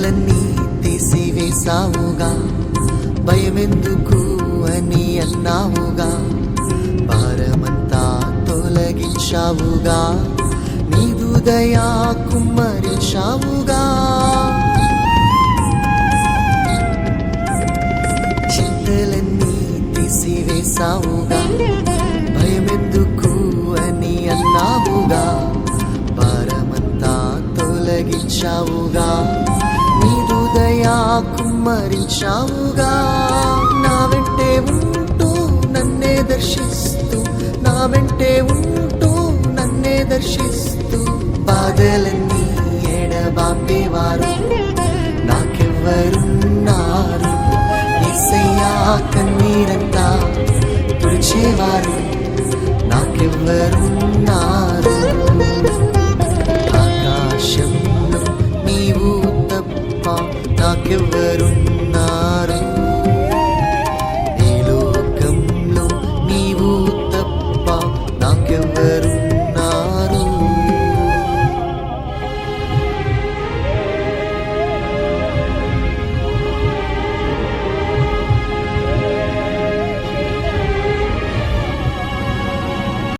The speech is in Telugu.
చింతలన్నీ తీసివేసావుగా, భయమెందుకు అని అన్నావుగా, భారమంతా తొలగించావుగా, నీదు దయా కుమ్మరించావుగా. చింతలన్నీ తీసివేసావుగా, భయమెందుకు అని అన్నావుగా, భారమంతా తొలగించావుగా, నీదు దయా కుమ్మరించావుగా. నా వెంటే ఉంటూ నన్నే దర్శిస్తూ, నా వెంటే ఉంటూ నన్నే దర్శిస్తూ, బాధలన్నీ ఎడబాపేవారు నాకెవ్వరున్నారు. యేసయ్యా కన్నీరంతా తుడిచేవారు నాకెవ్వరున్నారు.